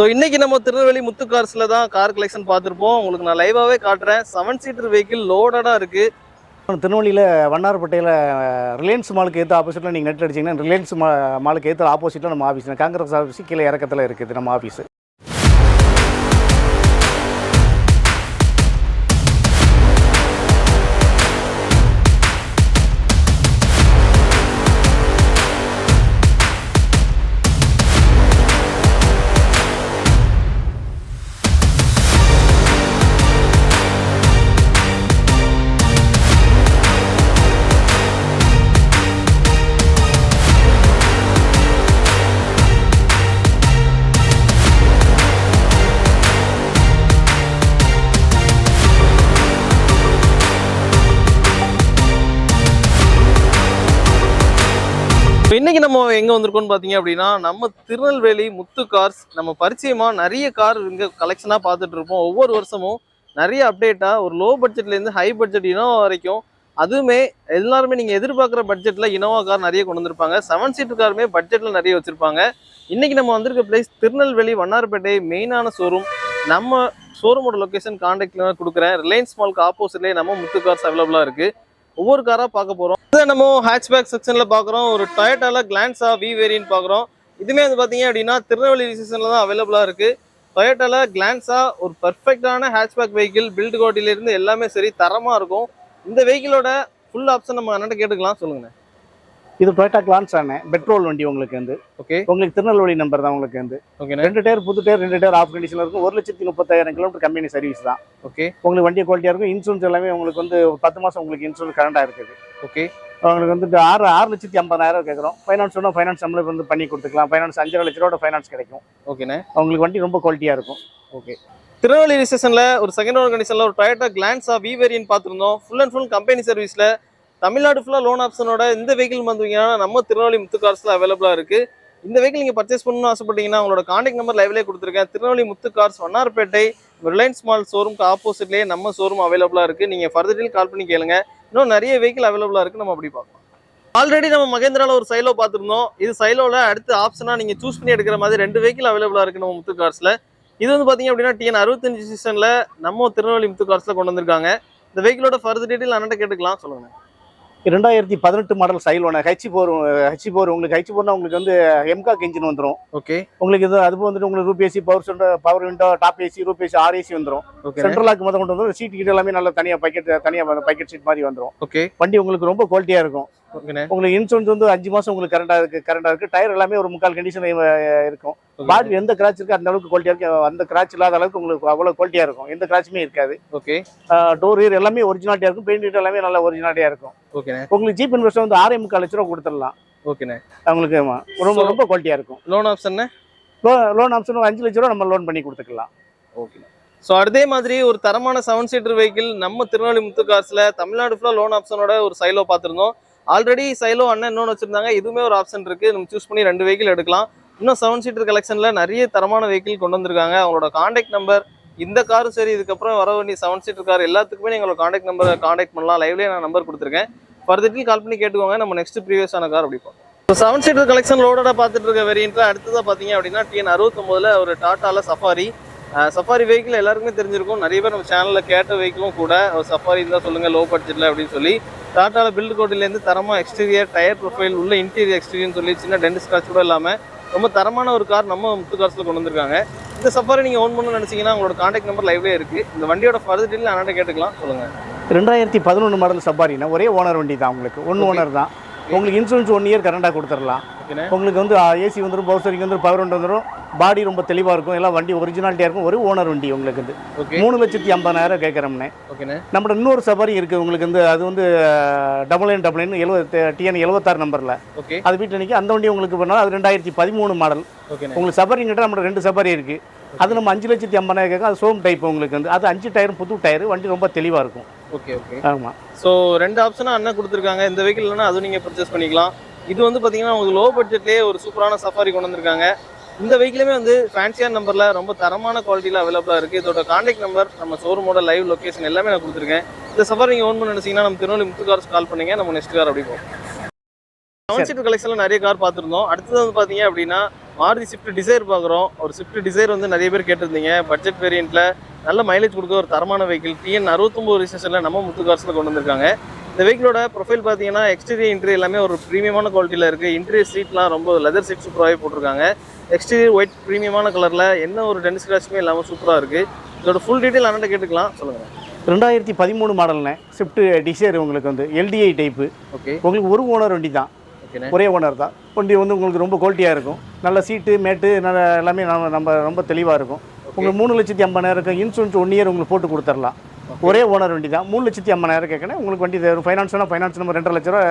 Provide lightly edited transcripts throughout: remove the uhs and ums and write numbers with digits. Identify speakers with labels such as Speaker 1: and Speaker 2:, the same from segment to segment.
Speaker 1: So இன்னைக்கு நம்ம திருநெல்வேலி முத்து கார்ஸ்ல தான் கார் கலெக்ஷன் பார்த்துருப்போம். உங்களுக்கு நான் லைவாகவே காட்டுறேன். 7 சீட்டர் வெஹிக்கிள் லோடடாக இருக்கு.
Speaker 2: திருநெல்வேலியில் வண்ணாரப்பேட்டையில் ரிலையன்ஸ் மாலுக்கு ஏற்ற ஆப்போசிட்டில் நீங்கள் நெட் அடிச்சிங்கன்னா ரிலையன்ஸ் மாலுக்கு ஏற்ற ஆப்போசிட்டில் நம்ம ஆஃபீஸ் காங்கிரஸ் ஆஃபீஸ் கீழே இறக்கத்தில் இருக்குது நம்ம ஆஃபீஸ்.
Speaker 1: இன்னைக்கு நம்ம எங்க வந்திருக்கோம்னு பாத்தீங்க அப்படின்னா நம்ம திருநெல்வேலி முத்து கார்ஸ். நம்ம பரிச்சயமா நிறைய கார் இங்க கலெக்ஷனா பார்த்துட்டு இருப்போம். ஒவ்வொரு வருஷமும் நிறைய அப்டேட்டா ஒரு லோ பட்ஜெட்ல இருந்து ஹை பட்ஜெட் இனோவா வரைக்கும், அதுவுமே எல்லாருமே நீங்க எதிர்பார்க்குற பட்ஜெட்ல இனோவா கார் நிறைய கொண்டு வந்திருப்பாங்க. 7 சீட்டர் காருமே பட்ஜெட்ல நிறைய வச்சிருப்பாங்க. இன்னைக்கு நம்ம வந்திருக்க பிளேஸ் திருநெல்வேலி வண்ணாரப்பேட்டை மெயினான ஷோரூம். நம்ம ஷோரூமோட லொகேஷன் கான்டாக்ட்ல கொடுக்குறேன். ரிலையன்ஸ் மாலுக்கு ஆப்போசிட்லேயே நம்ம முத்து கார்ஸ் அவைலபிளா இருக்கு. ஒவ்வொரு காரா பார்க்க போறோம். இதை நம்ம ஹேட்ச்பேக் செக்ஷன்ல பாக்குறோம். ஒரு டொயோட்டால கிளான்ஸா வி வேரியன்ட் பாக்குறோம். இதுமே வந்து பாத்தீங்க அப்படின்னா திருநெல்வேலி சீசன்ல தான் அவைலபிளா இருக்கு. டொயோட்டால கிளான்ஸா ஒரு பெர்ஃபெக்டான ஹேட்ச்பேக் வெஹிக்கிள். பில்ட் குவாலிட்டில இருந்து எல்லாமே சரி தரமா இருக்கும். இந்த வெஹிக்கிளோட ஃபுல் ஆப்ஷன் நம்ம அண்ணன் கேட்டுக்கலாம். சொல்லுங்க.
Speaker 2: இது டொயோட்டா கிளான்ஸ் ஆனே பெட்ரோல் வண்டி. உங்களுக்கு வந்து
Speaker 1: ஓகே,
Speaker 2: உங்களுக்கு திருநெல்வேலி நம்பர் தான். உங்களுக்கு வந்து
Speaker 1: ஓகே,
Speaker 2: 2 டயர் புது டயர், 2 டயர் ஆஃப் கண்டிஷன்ல இருக்கும். 1,30,000 கிலோமீட்டர் கம்பெனி சர்வீஸ் தான்.
Speaker 1: ஓகே,
Speaker 2: உங்களுக்கு வண்டி குவாலிட்டியா இருக்கும். இன்சூரன்ஸ் எல்லாமே உங்களுக்கு வந்து 10 மாசம் உங்களுக்கு இன்சூரன்ஸ் கரண்டா இருக்குது.
Speaker 1: ஓகே,
Speaker 2: உங்களுக்கு வந்து 6,50,000 கேட்குறோம். ஃபைனான்ஸ் வேணும், ஃபைனான்ஸ் நம்மளே வந்து பண்ணி கொடுத்துக்கலாம். ஃபைனான்ஸ் 5.5 லட்ச ரூபா ஃபைனான்ஸ் கிடைக்கும்.
Speaker 1: ஓகேண்ணே.
Speaker 2: உங்களுக்கு வண்டி ரொம்ப குவாலிட்டியா இருக்கும்.
Speaker 1: ஓகே, திருநெல்வேலி ரிசேஷன்ல ஒரு செகண்ட் ஓனர் கண்டிஷன்ல ஒரு டொயோட்டா கிளான்ஸா வி வேரியன்ட் பார்த்துருந்தோம். ஃபுல் அண்ட் ஃபுல் கம்பெனி சர்வீஸ்ல தமிழ்நாடு ஃபுல்லாக லோன் ஆப்ஷனோட இந்த வெஹிக்கிள் வந்தீங்கன்னா நம்ம திருநெல்வேலி முத்து கார்ஸ்ல அவைலபிளா இருக்கு. இந்த வெஹிக்கிள் நீங்க பர்ச்சேஸ் பண்ணணும்னு ஆசைப்பட்டீங்கன்னா உங்களோட கான்டாக்ட் நம்பர் லைவ்லேயே கொடுத்துருக்கேன். திருநெல்வேலி முத்து கார்ஸ் வண்ணாரப்பேட்டை ரிலையன்ஸ் மால் ஷோரூம்க்கு ஆப்போசிட்லேயே நம்ம ஷோரூம் அவைலபிளா இருக்கு. நீங்க ஃபர்தர் டீல் கால் பண்ணி கேளுங்க. இன்னும் நிறைய வெஹிக்கிள் அவைலபிளா இருக்கு. நம்ம அப்படி பார்க்கலாம். ஆல்ரெடி நம்ம மகேந்திரால ஒரு சைலோ பார்த்துருந்தோம். இது சைலோல அடுத்த ஆப்ஷனா நீங்க சூஸ் பண்ணி எடுக்கிற மாதிரி 2 வெஹிக்கிள் அவைலபிளா இருக்கு நம்ம முத்து கார்ஸ்ல. இது வந்து பாத்தீங்க அப்படின்னா TN 65 சீசன்ல நம்ம திருநெல்வேலி முத்து கார்ஸ்ல கொண்டு வந்திருக்காங்க. இந்த வெஹிக்கிளோட ஃபர்தர் டீடைல் அண்ணன் கேட்டுக்கலாம். சொல்லுங்க.
Speaker 2: 2018 மாடல் சைலோன H4 உங்களுக்கு H4னா உங்களுக்கு வந்து எம்காக் இன்ஜின் வந்துடும்.
Speaker 1: ஓகே, உங்களுக்கு
Speaker 2: இது அது வந்துட்டு உங்களுக்கு Roop AC, power window, top AC, Roop AC, RAC வந்துடும். சென்ட்ரல் லாக் மொத்தம் கொண்டு வந்துடும். சீட் கிட்ட எல்லாமே நல்ல தனியா பக்கெட் சீட் மாதிரி வந்துடும்.
Speaker 1: ஓகே,
Speaker 2: வண்டி உங்களுக்கு ரொம்ப குவாலிட்டியா இருக்கும். உங்களுக்கு இன்சூரன்ஸ் வந்து 5 மாசம் உங்களுக்கு கரண்டா இருக்கு. டயர் எல்லாமே ஒரு முக்கால் கண்டிஷன் இருக்கும். பாடி எந்த கிராச் இருக்கு அந்த அளவுக்கு குவாலிட்டியா இருக்கு. அந்த கிராச் இல்லாத அளவுக்கு உங்களுக்கு அவ்வளவு குவாலிட்டியா இருக்கும். எந்த கிராச்சுமே இருக்காது.
Speaker 1: ஓகே,
Speaker 2: டோர் எல்லாமே ஒரிஜினாலிட்டியா இருக்கும். பெயிண்ட் எல்லாமே நல்ல ஒரிஜினாலிட்டியா இருக்கும்.
Speaker 1: ஓகேண்ணே.
Speaker 2: உங்களுக்கு ஜீப் இன்வெஸ்ட் வந்து 6.25 லட்ச ரூபா கொடுத்துடலாம்.
Speaker 1: ஓகேண்ணே.
Speaker 2: உங்களுக்கு ரொம்ப குவாலிட்டியா இருக்கும்.
Speaker 1: லோன் ஆப்ஷன்
Speaker 2: லோன் ஆப்ஷன் 5 லட்ச ரூபா நம்ம லோன் பண்ணி கொடுத்துக்கலாம்.
Speaker 1: ஓகே. ஸோ அதே மாதிரி ஒரு தரமான 7 சீட்டர் வெஹிக்கிள் நம்ம திருநெல்வேலி முத்து கார்ஸ்ல தமிழ்நாடு ஃபுல்லாக லோன் ஆப்ஷனோட ஒரு சைலோ பார்த்துருந்தோம். ஆல்ரெடி சைலோ அண்ணன் இன்னொன்று வச்சிருந்தாங்க. இதுவுமே ஒரு ஆப்ஷன் இருக்கு. நம்ம சூஸ் பண்ணி 2 வெஹிக்கிள் எடுக்கலாம். இன்னும் 7 சீட்டர் கலெக்ஷன்ல நிறைய தரமான வெஹிக்கிள் கொண்டு வந்திருக்காங்க. அவங்களோட கான்டாக்ட் நம்பர், இந்த காரும் சரி இதுக்கப்புறம் வர வேண்டிய 7 சீட்டர் கார் எல்லாத்துக்குமே எங்களோட கான்டாக்ட் நம்பரை கான்டாக்ட் பண்ணலாம். லைவ்லேயே நான் நம்பர் கொடுத்துருக்கேன். ஃபர்தர் கால் பண்ணி கேட்டுக்கோங்க. நம்ம நெக்ஸ்ட் ப்ரீவியஸான கார் அப்படி பார்ப்போம். இப்போ 7 சீட்டர் கலெக்ஷன் லோடோட பார்த்துட்டு இருக்க வேரியன்ட்ல அடுத்ததாக பார்த்தீங்க அப்படின்னா TN 69 ஒரு டாட்டால சஃபாரி வெஹிக்கிள் எல்லாருக்குமே தெரிஞ்சிருக்கும். நிறைய பேர் நம்ம சேனலில் கேட்ட வெஹிக்கிளும் கூட. ஒரு சஃபாரி இருந்தால் சொல்லுங்கள் லோ பட்ஜெட்டில் அப்படின்னு சொல்லி டாட்டால பில்டு கோட்டிலேருந்து தரமாக எக்ஸ்டீரியர், டயர் ப்ரொஃபைல், உள்ள இன்டீரியர் எக்ஸ்டீரியர்னு சொல்லி சின்ன டென்ட் ஸ்க்ராட்ச் கூட இல்லாமல் ரொம்ப தரமான ஒரு கார் நம்ம முத்து கார்ஸில் கொண்டு வந்திருக்காங்க. இந்த சஃபாரி நீங்கள் ஓன் பண்ணணும்னு நினச்சிங்கன்னா உங்களோட கான்டாக்ட் நம்பர் லைவ்லேயே இருக்குது. இந்த வண்டியோட ஃபர்தர் டீடைல் அண்ணன் கேட்டுக்கலாம். சொல்லுங்கள்.
Speaker 2: 2011 மாடல் சஃபாரினா ஒரே ஓனர் வண்டி தான். உங்களுக்கு ஒன் ஓனர் தான். உங்களுக்கு இன்சூரன்ஸ் 1 இயர் கரண்டாக கொடுத்துடலாம். உங்களுக்கு வந்து ஏசி வந்துடும், பவுசரிங் வந்துடும், பவர் விண்டோ வந்துடும். பாடி ரொம்ப தெளிவாக இருக்கும். எல்லாம் வண்டி ஒரிஜினாலிட்டியாக இருக்கும். ஒரு ஓனர் வண்டி உங்களுக்கு வந்து 3,50,000 கேட்குறோம்னே. நம்மளோட இன்னொரு சஃபாரி இருக்குது உங்களுக்கு வந்து. அது வந்து TN 76 நம்பரில் அது வீட்டில் நிற்க. அந்த வண்டி உங்களுக்கு பண்ணால் அது 2013 மாடல். உங்களுக்கு சஃபாரி கிட்ட நம்மளோட 2 சஃபாரி இருக்குது. அது நம்ம 5,50,000 கேட்கும். அது சோம் டைப் உங்களுக்கு வந்து. அது 5 டயரும் புது டயர். வண்டி ரொம்ப தெளிவாக இருக்கும்.
Speaker 1: Okay, okay. ஆமாம். ஸோ 2 ஆப்ஷனாக அண்ணன் கொடுத்துருக்காங்க. இந்த வெஹிக்கிள் இல்லைன்னா அதுவும் நீங்கள் பர்ச்சேஸ் பண்ணிக்கலாம். இது வந்து பார்த்தீங்கன்னா உங்களுக்கு லோ பட்ஜெட்லேயே ஒரு சூப்பரான சஃபாரி கொண்டு வந்திருக்காங்க. இந்த வெஹிக்கிளுமே வந்து ஃபேன்சியான நம்பரில் ரொம்ப தரமான குவாலிட்டியில் அவைலபிளாக இருக்குது. இதோட கான்டாக்ட் நம்பர், நம்ம ஷோரூமோட லைவ் லொக்கேஷன் எல்லாமே நான் கொடுத்துருக்கேன். இந்த சஃபாரி நீங்கள் ஓன் பண்ண நினைச்சீங்கன்னா நம்ம திருநெல்வேலி முத்து கார்ஸ் கால் பண்ணுங்க. நம்ம நெக்ஸ்ட் கார் அப்படி போகும். 7 சீட்டர் கலெக்ஷன்ல நிறைய கார் பார்த்துருந்தோம். அடுத்தது வந்து பார்த்தீங்க அப்படின்னா மாருதி ஸ்விஃப்ட் டிசைர் பார்க்குறோம். ஒரு ஸ்விஃப்ட் டிசைர் வந்து நிறைய பேர் கேட்டிருந்தீங்க. பட்ஜெட் வேரியண்ட்டில் நல்ல மைலேஜ் கொடுக்க ஒரு தரமான வெஹிக்கிள் TN 69 ரிஜிஸ்ட்ரேஷனில் நம்ம முத்து கார்ஸில் கொண்டு வந்திருக்காங்க. இந்த வெஹிக்கிளோட ப்ரொஃபைல் பார்த்தீங்கன்னா எக்ஸ்டீரியர் இன்டீரியர் எல்லாமே ஒரு ப்ரீமியமான குவாலிட்டியில் இருக்குது. இன்டீரியர் சீட்லாம் ரொம்ப லெதர் சீட் சூப்பராகவே போட்டிருக்காங்க. எக்ஸ்டீரியர் ஒயிட் ப்ரீமியமான கலரில் என்ன ஒரு டென்ஸ் கிராஷுமே இல்லாமல் சூப்பராக இருக்குது. இதோட ஃபுல் டீட்டெயில் அண்ணன் கேட்டுக்கலாம். சொல்லுங்கள்.
Speaker 2: 2013 மாடல்ண்ணே ஸ்விஃப்ட் டிசைர் உங்களுக்கு வந்து LDI டைப்பு.
Speaker 1: ஓகே.
Speaker 2: உங்களுக்கு ஒரு ஓனர் வண்டி தான், ஒரே ஓனர் தான். வண்டி வந்து உங்களுக்கு ரொம்ப குவாலிட்டியாக இருக்கும். நல்ல சீட்டு மேட்டு நல்ல எல்லாமே நம்ம ரொம்ப தெளிவாக இருக்கும். உங்களுக்கு 3,50,000 இருக்கும். இன்சூரன்ஸ் 1 இயர் உங்களுக்கு போட்டு கொடுத்துடலாம். ஒரே ஓனர் வண்டி தான். 3,50,000 கேட்கணும். உங்களுக்கு வண்டி ஃபைனான்ஸ்னா ஃபைனான்ஸ் நம்ம 2,00,000 ரூபா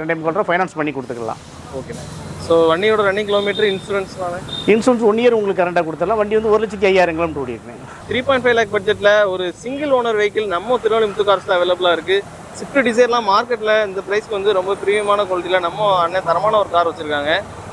Speaker 2: 2,500 ஃபைனான்ஸ் பண்ணி கொடுத்துக்கலாம்.
Speaker 1: ஓகேண்ணே. ஸோ வண்டியோட ரன்னிங் கிலோமீட்டர் இன்சூரன்ஸ் 1
Speaker 2: இயர் உங்களுக்கு கரண்டாக கொடுத்துடலாம். வண்டி வந்து 1,05,000 கிலோமீட்டர் ஓடிருக்கேன்.
Speaker 1: 3.5 லேக் பட்ஜெட்டில் ஒரு சிங்கிள் ஓனர் வெஹிக்கிள் நம்ம திருநெல்வேலி முத்து கார்ஸில் அவைலபிளாக இருக்குது. ஸ்விஃப்ட் டிசைர்லாம் மார்க்கெட்டில் இந்த ப்ரைஸ்க்கு வந்து ரொம்ப ப்ரீமியமான குவாலிட்டியில் நம்ம அண்ணன் தரமான ஒரு கார் வச்சுருக்காங்க.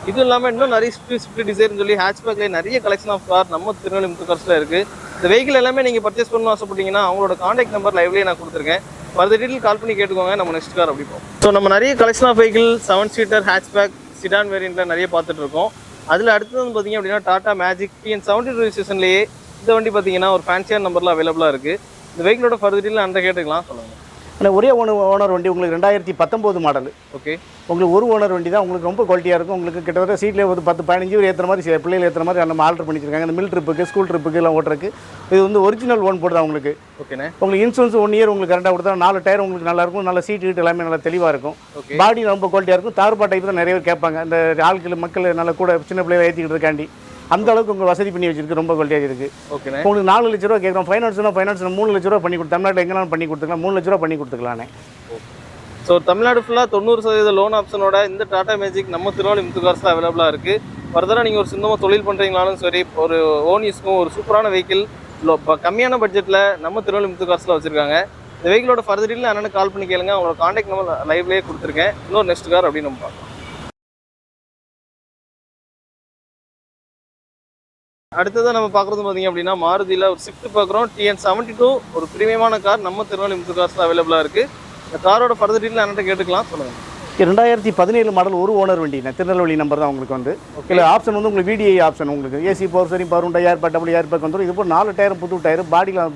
Speaker 1: இது இல்லாமல் இன்னும் நிறைய ஸ்விஃப்ட் டிசைர்னு சொல்லி ஹேட்ச்பேக்லேயே நிறைய கலெக்ஷன் ஆஃப் கார் நம்ம திருநெல்வேலி முத்து கார்ஸில் இருக்குது. இந்த வெஹிக்கிள் எல்லாமே நீங்கள் பர்ச்சேஸ் பண்ணணும்னு ஆசைப்பட்டீங்கன்னா அவங்களோட காண்டாக்ட் நம்பர் லைவ்லேயே நான் கொடுத்துருக்கேன். ஃபர்தர் டீட்டெயில் கால் பண்ணி கேட்டுக்கோங்க. நம்ம நெக்ஸ்ட் கார் அப்படி போகும். ஸோ நம்ம நிறைய collection of vehicle 7 seater hatchback sedan வேரியண்ட்டில் நிறைய பார்த்துட்டு இருக்கோம். அதில் அடுத்தது வந்து பார்த்தீங்க அப்படின்னா டாடா மேஜிக் TN 72 ரிஜிஸ்ட்ரேஷன்லேயே இந்த வண்டி பார்த்தீங்கன்னா ஒரு ஃபேன்சியான நம்பரில் அவைலபிளாக இருக்குது. இந்த வெஹிக்கிளோட ஃபர்தர் டீட்டெயில் அந்த கேட்டுக்கலாம். சொல்லுங்கள்.
Speaker 2: ஆனால் ஒரே ஓனர் வண்டி உங்களுக்கு 2019 மாடல்.
Speaker 1: ஓகே.
Speaker 2: உங்களுக்கு ஒரு ஓனர் வண்டி தான். உங்களுக்கு ரொம்ப குவாலிட்டியாக இருக்கும். உங்களுக்கு கிட்டத்தட்ட சீட்லேயே ஒரு 10-15 ஏற்றுற மாதிரி பிள்ளைகள் ஏற்றுற மாதிரி நம்ம ஆல்டர் பண்ணிச்சிருக்காங்க. இந்த மில் ட்ரிப்புக்கு ஸ்கூல் ட்ரிப்புக்கு எல்லாம் ஓட்டுறதுக்கு இது வந்து ஒரிஜினல் ஓன் போட்டு தான் உங்களுக்கு.
Speaker 1: ஓகேண்ணே.
Speaker 2: உங்களுக்கு இன்சூரன்ஸ் 1 இயர் உங்களுக்கு கரெக்டாக கொடுத்தா 4 டயர் உங்களுக்கு நல்லாயிருக்கும். நல்ல சீட்டு கீட்டு எல்லாமே நல்லா தெளிவாக இருக்கும். பாடி ரொம்ப குவாலிட்டியாக இருக்கும். தார்பா டைப் தான் நிறைய பேர் கேட்பாங்க. இந்த ஆட்கள் மக்கள் நல்லா கூட சின்ன பிள்ளைகளை ஏற்றிக்கிட்டு இருக்காண்டி அந்த அளவுக்கு உங்களுக்கு வசதி பண்ணி வச்சிருக்கு. ரொம்ப குவாலிட்டியாக இருக்குது.
Speaker 1: ஓகேண்ணே.
Speaker 2: உங்களுக்கு 4 லட்ச ரூபா கேட்குறோம். ஃபைனான்ஸ் 3 லட்ச ரூபா பண்ணி கொடுத்து தமிழ்நாட்டில் எங்கேனாலும் பண்ணி கொடுத்துக்கலாம். 3 லட்ச ரூபா பண்ணி கொடுத்துக்கலானே.
Speaker 1: ஸோ தமிழ்நாடு ஃபுல்லாக 90% லோன் ஆப்ஷனோட இந்த டாடா மேஜிக் நம்ம திருநெல்வேலி முத்து கார்ஸில் அவைலபிளாக இருக்குது. ஃபர்தராக நீங்கள் ஒரு சொந்தமாக தொழில் பண்ணுறீங்களாலும் சரி, ஒரு ஓன் யூஸ்க்கும் ஒரு சூப்பரான வெஹிக்கிள் கம்மியான பட்ஜெட்டில் நம்ம திருநெல்வேலி முத்து கார்ஸில் வச்சுருக்காங்க. இந்த வெஹிக்கிளோட ஃபர்தர் டீட்டெயில் அண்ணனுக்கு கால் பண்ணி கேளுங்க. அவங்களோட காண்டாக்ட் நம்பர் லைவ்லேயே கொடுத்துருக்கேன். இன்னொரு நெக்ஸ்ட் கார் அப்படின்னு நம்ம பார்க்கலாம். அடுத்ததான் நம்ம பார்க்குறது பார்த்தீங்க அப்படின்னா மாருதியில் ஒரு ஸ்விஃப்ட் பார்க்குறோம். TN 72 ஒரு ப்ரீமியமான கார் நம்ம திருநெல்வேலி முத்து கார்ஸில் அவைலபிளாக இருக்குது. இந்த காரோட ஃபர்தர் டீட்டெயில் அண்ணன் கேட்டுக்கலாம். சொல்லுங்கள்.
Speaker 2: 2017 மாடல் ஒரு ஓனர் வண்டி. திருநெல்வேலி நம்பர் தான் உங்களுக்கு வந்து. இல்லை ஆப்ஷன் வந்து உங்களுக்கு VDI ஆப்ஷன் உங்களுக்கு AC பவர் சரி பவர் உண்டா ஏர் டபுள் ஏர் பேக் வந்துடும். இது போல் 4 டயர் புது டயர்.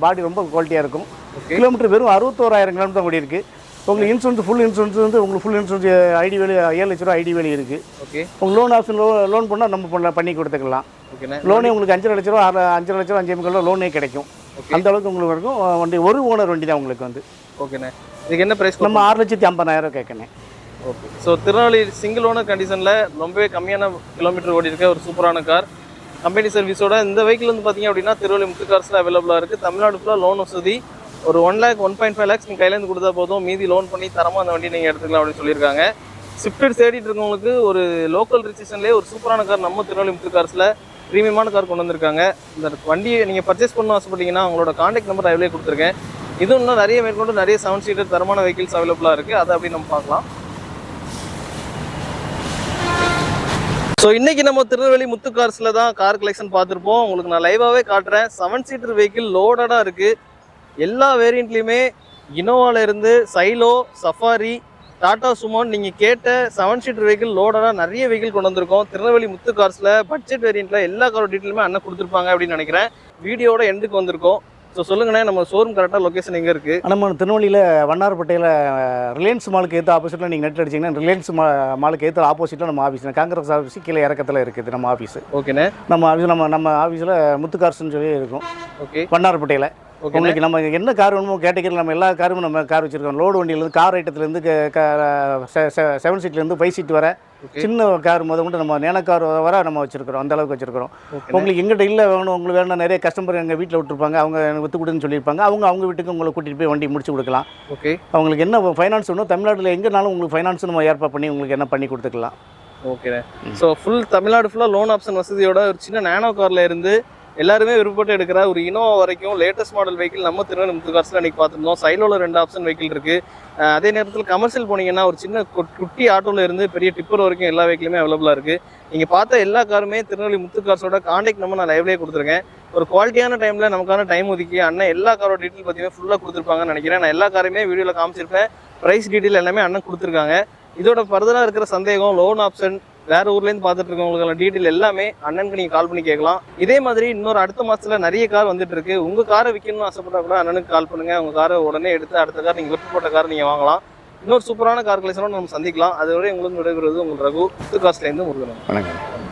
Speaker 2: பாடி ரொம்ப குவாலிட்டியாக இருக்கும். கிலோமீட்டர் வெறும் 61,000 கிலோமீட்டர் ஓடி இருக்குது. உங்களுக்கு இன்சூரன்ஸ் ஃபுல் இன்சூரன்ஸ் வந்து உங்களுக்கு ஃபுல் இன்சூரன்ஸ் ஐடி வேலி 7 லட்ச ரூபா ஐடி வேலி இருக்குது.
Speaker 1: ஓகே.
Speaker 2: உங்களுக்கு லோன் ஆப்ஷன் லோன் பண்ணால் நம்ம பண்ணி கொடுத்துக்கலாம்.
Speaker 1: ஓகேண்ணே.
Speaker 2: லோனே உங்களுக்கு 5 லட்ச ரூபா 5 லட்ச ரூபா 5,500 லோனே கிடைக்கும். அந்த அளவுக்கு உங்களுக்கு இருக்கும். வண்டி ஒரு ஓனர் வண்டி தான் உங்களுக்கு வந்து.
Speaker 1: ஓகேண்ணே. இதுக்கு என்ன ப்ரைஸ்?
Speaker 2: நம்ம 6,50,000 கேட்கணும்.
Speaker 1: Okay. So Tirunelveli single owner கண்டிஷனில் ரொம்பவே கம்மியான கிலோமீட்டர் ஓடி இருக்க ஒரு சூப்பரான கார் கம்பெனி சர்வீஸோட இந்த வெஹிக்கிள் வந்து பார்த்தீங்க அப்படின்னா திருநெல்வேலி முத்து கார்ஸில் அவைலபிளாக இருக்குது. தமிழ்நாடு ஃபுல்லாக லோன் வசதி ஒரு 1 lakh 1.5 lakhs நீங்கள் கையிலேருந்து கொடுத்தா போதும். மீதி லோன் பண்ணி தரமாக அந்த வண்டி நீங்கள் எடுத்துக்கலாம் அப்படின்னு சொல்லியிருக்காங்க. ஸ்விஃப்ட் தேடிட்டு இருக்கவங்களுக்கு ஒரு லோக்கல் ரிஜிஸ்ட்ரேஷன்லேயே ஒரு சூப்பரான கார் நம்ம திருநெல்வேலி முத்து கார்ஸில் ப்ரீமியமான கார் கொண்டு வந்திருக்காங்க. இந்த வண்டியை நீங்கள் பர்ச்சேஸ் பண்ணணும் ஆசைப்பட்டீங்கன்னா அவங்களோட காண்டாக்ட் நம்பர் லைவ்லேயே கொடுத்துருக்கேன். இது இன்னும் நிறைய மேற்கொண்டு நிறைய 7 சீட்டர் தரமான வெஹிக்கிள்ஸ் அவைலபிளாக இருக்குது. அதை அப்படி நம்ம பார்க்கலாம். ஸோ இன்றைக்கி நம்ம திருநெல்வேலி முத்து கார்ஸில் தான் கார் கலெக்ஷன் பார்த்துருப்போம். உங்களுக்கு நான் லைவாகவே காட்டுறேன். 7 சீட்டர் வெஹிக்கிள் லோடடாக இருக்குது. எல்லா வேரியண்ட்லேயுமே இனோவாவிலேருந்து சைலோ, சஃபாரி, டாடா சுமோன் நீங்கள் கேட்ட 7 சீட்டர் வெஹிக்கிள் லோடடாக நிறைய வெஹிக்கிள் கொண்டு வந்திருக்கோம். திருநெல்வேலி முத்து கார்ஸில் பட்ஜெட் வேரியண்ட்டில் எல்லா காரோட டீட்டெயிலுமே அண்ணன் கொடுத்துருப்பாங்க அப்படின்னு நினைக்கிறேன். வீடியோட எண்டுக்கு வந்திருக்கோம். ஸோ சொல்லுங்கண்ணே, நம்ம ஷோரூம் கரெக்டாக லொக்கேஷன் எங்கே இருக்குது?
Speaker 2: நம்ம திருநெல்வேலியில் வண்ணாரப்பேட்டையில் ரிலையன்ஸ் மாலுக்கு ஏற்ற ஆப்போசிட்டில் நீங்கள் நெட் அடிச்சிங்கன்னா ரிலையன்ஸ் மாலுக்கு ஏற்ற ஆப்போசிட்டில் நம்ம ஆஃபீஸ் காங்கிரஸ் ஆஃபீஸ் கீழே இறக்கத்தில் இருக்குது நம்ம ஆஃபீஸ்.
Speaker 1: ஓகேண்ணே.
Speaker 2: நம்ம ஆஃபீஸ் நம்ம ஆஃபீஸில் முத்து கார்ஸ்ன்னு சொல்லி இருக்கும்.
Speaker 1: ஓகே.
Speaker 2: வண்ணாரப்பேட்டையில் உங்களுக்கு நம்ம என்ன கார் வேணுமோ கேட்டகரியில் நம்ம எல்லா காரும் நம்ம கார் வச்சுருக்கோம். லோடு வண்டியிலேருந்து கார் ஐட்டத்துலேருந்து 7 சீட்லேருந்து 5 சீட் வர சின்ன கார் கொண்டு நம்ம நேன கார் வர நம்ம வச்சுருக்கிறோம். அந்த அளவுக்கு வச்சுருக்கிறோம். உங்களுக்கு எங்கிட்ட இல்லை வேணும் உங்களுக்கு வேணும் நிறைய கஸ்டமர் எங்கள் வீட்டில் விட்டுருப்பாங்க. அவங்க எனக்கு விற்று கொடுன்னு சொல்லியிருப்பாங்க. அவங்க வீட்டுக்கு உங்களை கூட்டிகிட்டு போய் வண்டி முடிச்சு கொடுக்கலாம்.
Speaker 1: ஓகே.
Speaker 2: அவங்களுக்கு என்ன ஃபைனான்ஸ் வேணும் தமிழ்நாட்டில் எங்கேனாலும் உங்களுக்கு ஃபைனான்ஸ் நம்ம ஏற்பாடு பண்ணி உங்களுக்கு என்ன பண்ணி கொடுத்துக்கலாம்.
Speaker 1: ஓகே. ஸோ ஃபுல் தமிழ்நாடு ஃபுல்லாக லோன் ஆப்ஷன் வசதியோட ஒரு சின்ன நேனோ காரில் இருந்து எல்லாருமே விருப்பப்பட்டு எடுக்கிற ஒரு இனோவா வரைக்கும் லேட்டஸ்ட் மாடல் வெஹிக்கிள் நம்ம திருநெல்வேலி முத்து கார்ஸில் இன்றைக்கி பார்த்துருந்தோம். சைலோவில் 2 ஆப்ஷன் வெஹிக்கிள் இருக்குது. அதே நேரத்தில் கமர்ஷியல் போனீங்கன்னா ஒரு சின்ன குட்டி ஆட்டோவில் இருந்து பெரிய டிப்பர் வரைக்கும் எல்லா வெஹிக்கிளுமே அவைலபிளாக இருக்குது. நீங்கள் பார்த்த எல்லா காருமே திருநெல்வேலி முத்து கார்ஸோட காண்டாக்ட் நம்பர் நான் லைவ்லேயே கொடுத்துருக்கேன். ஒரு குவாலிட்டியான டைமில் நமக்கான டைம் ஒதுக்கி அண்ணன் எல்லா காரோட டீட்டெயில் பார்த்தீங்கன்னா ஃபுல்லாக கொடுத்துருப்பாங்கன்னு நினைக்கிறேன். நான் எல்லா காரையுமே வீடியோவில் காமிச்சிருப்பேன். ப்ரைஸ் டீட்டெயில் எல்லாமே அண்ணன் கொடுத்துருக்காங்க. இதோட ஃபர்தராக இருக்கிற சந்தேகம் லோன் ஆப்ஷன் வேற ஊர்லேருந்து பார்த்துட்டு இருக்கவங்களுக்கான டீட்டெயில் எல்லாமே அண்ணனுக்கு நீங்கள் கால் பண்ணி கேட்கலாம். இதே மாதிரி இன்னொரு அடுத்த மாதத்தில் நிறைய கார் வந்துட்டு இருக்கு. உங்கள் காரை விற்கணும்னு ஆசைப்பட்டா கூட அண்ணனுக்கு கால் பண்ணுங்க. உங்கள் காரை உடனே எடுத்து அடுத்த கார் நீங்கள் விருப்பப்பட்ட கார் நீங்கள் வாங்கலாம். இன்னொரு சூப்பரான கார் கலெக்ஷனோட நம்ம சந்திக்கலாம். அதுவரை உங்களுக்கு விடைபெறுவது உங்கள் ரகு முத்துகார்ஸ்லேருந்து முருகன்.
Speaker 2: வணக்கம்.